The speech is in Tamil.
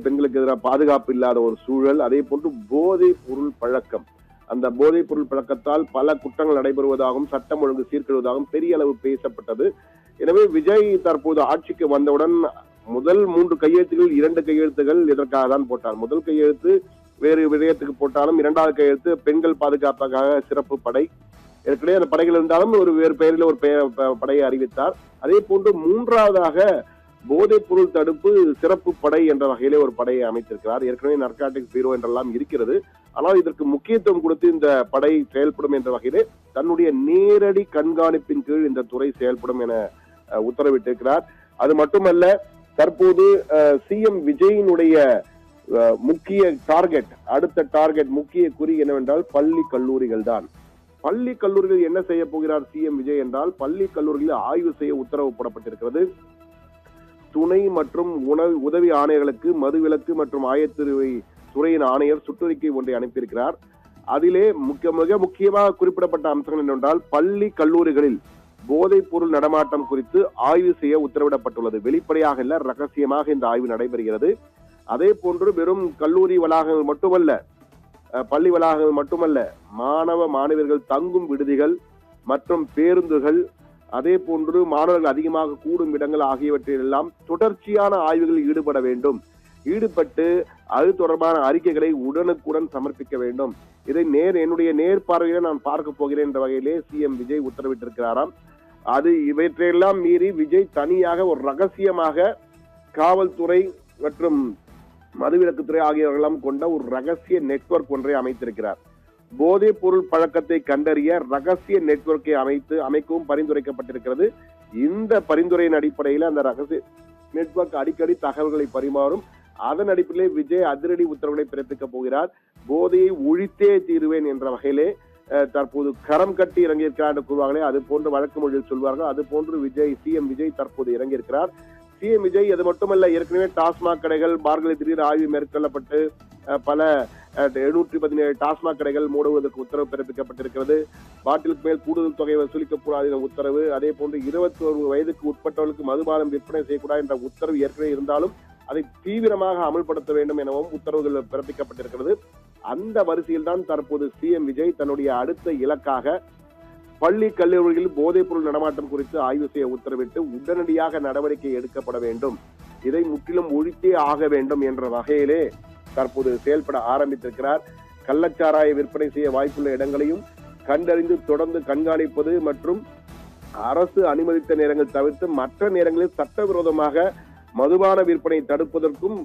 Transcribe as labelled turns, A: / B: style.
A: பெண்களுக்கு எதிராக பாதுகாப்பு இல்லாத ஒரு சூழல், அதே போன்று போதைப் பொருள் பழக்கம். அந்த போதைப் பொருள் பழக்கத்தால் பல குற்றங்கள் நடைபெறுவதாகவும் சட்டம் ஒழுங்கு சீர்கெடுவதாகவும் பெரிய அளவு பேசப்பட்டது. எனவே விஜய் தற்போது ஆட்சிக்கு வந்தவுடன் முதல் 3 கையெழுத்துகள் 2 கையெழுத்துகள் இதற்காக தான் போட்டார். முதல் கையெழுத்து வேறு விடயத்துக்கு போட்டாலும், 2வது கையெழுத்து பெண்கள் பாதுகாப்புக்காக சிறப்பு படை. ஏற்கனவே அந்த படைகள் இருந்தாலும் ஒரு வேறு பெயரில் ஒரு படையை அறிவித்தார். அதே போன்று 3வதாக போதைப் பொருள் தடுப்பு சிறப்பு படை என்ற வகையிலே ஒரு படையை அமைத்திருக்கிறார். ஏற்கனவே நர்காட்டிக்ஸ் பீரோ என்றெல்லாம் இருக்கிறது. ஆனால் இதற்கு முக்கியத்துவம் கொடுத்து இந்த படை செயல்படும் என்ற வகையிலே தன்னுடைய நேரடி கண்காணிப்பின் கீழ் இந்த துறை செயல்படும் என உத்தரவிட்டிருக்கிறார். அது மட்டுமல்ல, தற்போது சிஎம் விஜயினுடைய முக்கிய டார்கெட், அடுத்த டார்கெட், முக்கிய குறி என்னவென்றால் பள்ளி கல்லூரிகள் தான். பள்ளி கல்லூரிகள் என்ன செய்ய போகிறார் சிஎம் விஜய் என்றால், பள்ளி கல்லூரிகளில் ஆய்வு செய்ய உத்தரவு போடப்பட்டிருக்கிறது. துணை மற்றும் உதவி ஆணையர்களுக்கு மதுவிலக்கு மற்றும் ஆயத்தீர்வை துறையின் ஆணையர் சுற்றறிக்கை ஒன்றை அனுப்பியிருக்கிறார். அதிலே மிக முக்கியமாக குறிப்பிடப்பட்ட அம்சங்கள் என்னவென்றால், பள்ளி கல்லூரிகளில் போதைப் பொருள் நடமாட்டம் குறித்து ஆய்வு செய்ய உத்தரவிடப்பட்டுள்ளது. வெளிப்படையாக இல்ல, ரகசியமாக இந்த ஆய்வு நடைபெறுகிறது. அதே போன்று வெறும் கல்லூரி வளாகங்கள் மட்டுமல்ல, பள்ளி வளாகங்கள் மட்டுமல்ல, மாணவ மாணவியர்கள் தங்கும் விடுதிகள் மற்றும் பேருந்துகள், அதே போன்று மாணவர்கள் அதிகமாக கூடும் இடங்கள் ஆகியவற்றில் எல்லாம் தொடர்ச்சியான ஆய்வுகளில் ஈடுபட வேண்டும். ஈடுபட்டு அது தொடர்பான அறிக்கைகளை உடனுக்குடன் சமர்ப்பிக்க வேண்டும். இதை என்னுடைய நேர்பார்வையில நான் பார்க்க போகிறேன் என்ற வகையிலே சிஎம் விஜய் உத்தரவிட்டிருக்கிறாராம். அது இவற்றையெல்லாம் மீறி விஜய் தனியாக ஒரு ரகசியமாக காவல்துறை மற்றும் மதுவிலக்குத்துறை ஆகியவர்களெல்லாம் கொண்ட ஒரு ரகசிய நெட்வொர்க் ஒன்றை அமைத்திருக்கிறார். போதைப் பொருள் பழக்கத்தை கண்டறிய ரகசிய நெட்வொர்க்கை அமைக்கவும் பரிந்துரைக்கப்பட்டிருக்கிறது. இந்த பரிந்துரையின் அடிப்படையில் அந்த ரகசிய நெட்வொர்க் அடிக்கடி தகவல்களை பரிமாறும். அதன் அடிப்படையிலே விஜய் அதிரடி உத்தரவுகளை பிறப்பிக்க போகிறார். போதையை ஒழித்தே தீருவேன் என்ற வகையிலே தற்போது கரம் கட்டி இறங்கியிருக்கிறார் என்று கூறுவார்களே, அது போன்று வழக்கு மொழியில் சொல்வார்கள். அது போன்று சிஎம் விஜய் தற்போது இறங்கியிருக்கிறார். சிஎம் விஜய் அது மட்டுமல்ல, ஏற்கனவே டாஸ்மாக் கடைகள் பார்களில் திடீர் ஆய்வு மேற்கொள்ளப்பட்டு பல 717 டாஸ்மாக் கடைகள் மூடுவதற்கு உத்தரவு பிறப்பிக்கப்பட்டிருக்கிறது. பாட்டிலுக்கு மேல் கூடுதல் தொகை வசூலிக்கக்கூடாது என்ற உத்தரவு, அதே போன்று 21 வயதுக்கு உட்பட்டவர்களுக்கு மதுபானம் விற்பனை செய்யக்கூடாது என்ற உத்தரவு ஏற்கனவே இருந்தாலும் அதை தீவிரமாக அமல்படுத்த வேண்டும் எனவும் உத்தரவுகள் பிறப்பிக்கப்பட்டிருக்கிறது. அந்த வரிசையில் தான் தற்போது சிஎம் விஜய் தன்னுடைய அடுத்த இலக்காக பள்ளி கல்லூரிகளில் போதைப் பொருள் நடமாட்டம் குறித்து ஆய்வு செய்ய உத்தரவிட்டு உடனடியாக நடவடிக்கை எடுக்கப்பட வேண்டும், இதை முற்றிலும் ஒழித்தே ஆக வேண்டும் என்ற வகையிலே தற்போது செயல்பட ஆரம்பித்திருக்கிறார். கள்ளச்சாராய விற்பனை செய்ய வாய்ப்புள்ள இடங்களையும் கண்டறிந்து தொடர்ந்து கண்காணிப்பது மற்றும் அரசு அனுமதித்த நேரங்கள் தவிர்த்து மற்ற நேரங்களில் சட்டவிரோதமாக மதுபான விற்பனை தடுப்பதற்கும்